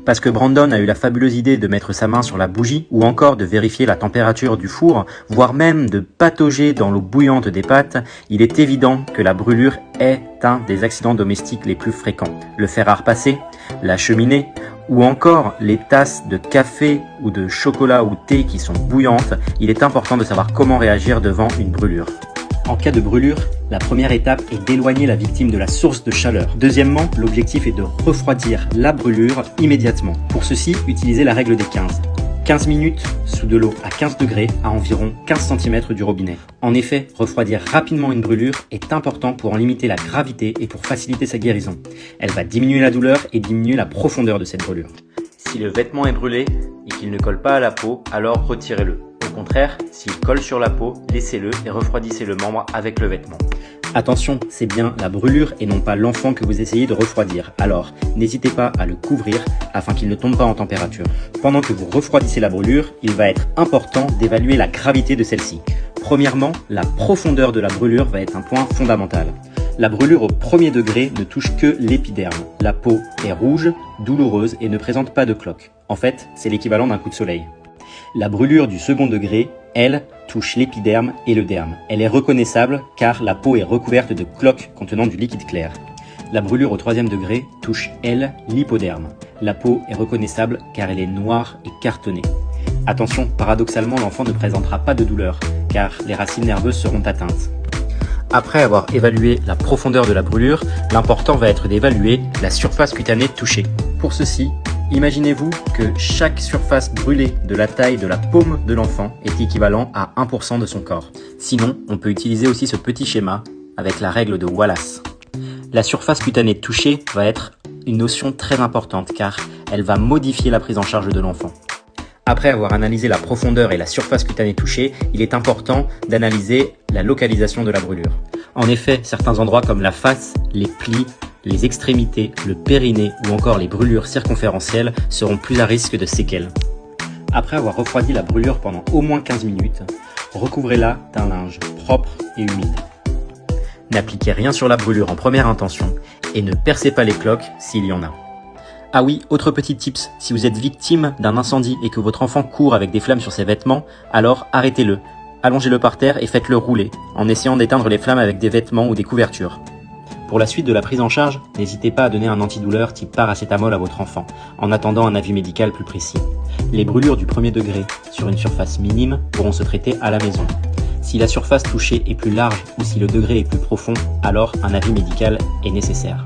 Parce que Brandon a eu la fabuleuse idée de mettre sa main sur la bougie ou encore de vérifier la température du four, voire même de patauger dans l'eau bouillante des pâtes, il est évident que la brûlure est un des accidents domestiques les plus fréquents. Le fer à repasser, la cheminée ou encore les tasses de café ou de chocolat ou thé qui sont bouillantes, il est important de savoir comment réagir devant une brûlure. En cas de brûlure, la première étape est d'éloigner la victime de la source de chaleur. Deuxièmement, l'objectif est de refroidir la brûlure immédiatement. Pour ceci, utilisez la règle des 15. 15 minutes sous de l'eau à 15 degrés à environ 15 cm du robinet. En effet, refroidir rapidement une brûlure est important pour en limiter la gravité et pour faciliter sa guérison. Elle va diminuer la douleur et diminuer la profondeur de cette brûlure. Si le vêtement est brûlé et qu'il ne colle pas à la peau, alors retirez-le. Au contraire, s'il colle sur la peau, laissez-le et refroidissez le membre avec le vêtement. Attention, c'est bien la brûlure et non pas l'enfant que vous essayez de refroidir. Alors, n'hésitez pas à le couvrir afin qu'il ne tombe pas en température. Pendant que vous refroidissez la brûlure, il va être important d'évaluer la gravité de celle-ci. Premièrement, la profondeur de la brûlure va être un point fondamental. La brûlure au premier degré ne touche que l'épiderme. La peau est rouge, douloureuse et ne présente pas de cloque. En fait, c'est l'équivalent d'un coup de soleil. La brûlure du second degré, elle, touche l'épiderme et le derme. Elle est reconnaissable car la peau est recouverte de cloques contenant du liquide clair. La brûlure au troisième degré touche, elle, l'hypoderme. La peau est reconnaissable car elle est noire et cartonnée. Attention, paradoxalement, l'enfant ne présentera pas de douleur car les racines nerveuses seront atteintes. Après avoir évalué la profondeur de la brûlure, l'important va être d'évaluer la surface cutanée touchée. Pour ceci, imaginez-vous que chaque surface brûlée de la taille de la paume de l'enfant est équivalent à 1% de son corps. Sinon, on peut utiliser aussi ce petit schéma avec la règle de Wallace. La surface cutanée touchée va être une notion très importante car elle va modifier la prise en charge de l'enfant. Après avoir analysé la profondeur et la surface cutanée touchée, il est important d'analyser la localisation de la brûlure. En effet, certains endroits comme la face, les plis, les extrémités, le périnée ou encore les brûlures circonférentielles seront plus à risque de séquelles. Après avoir refroidi la brûlure pendant au moins 15 minutes, recouvrez-la d'un linge propre et humide. N'appliquez rien sur la brûlure en première intention et ne percez pas les cloques s'il y en a. Ah oui, autre petit tips, si vous êtes victime d'un incendie et que votre enfant court avec des flammes sur ses vêtements, alors arrêtez-le, allongez-le par terre et faites-le rouler, en essayant d'éteindre les flammes avec des vêtements ou des couvertures. Pour la suite de la prise en charge, n'hésitez pas à donner un antidouleur type paracétamol à votre enfant, en attendant un avis médical plus précis. Les brûlures du premier degré sur une surface minime pourront se traiter à la maison. Si la surface touchée est plus large ou si le degré est plus profond, alors un avis médical est nécessaire.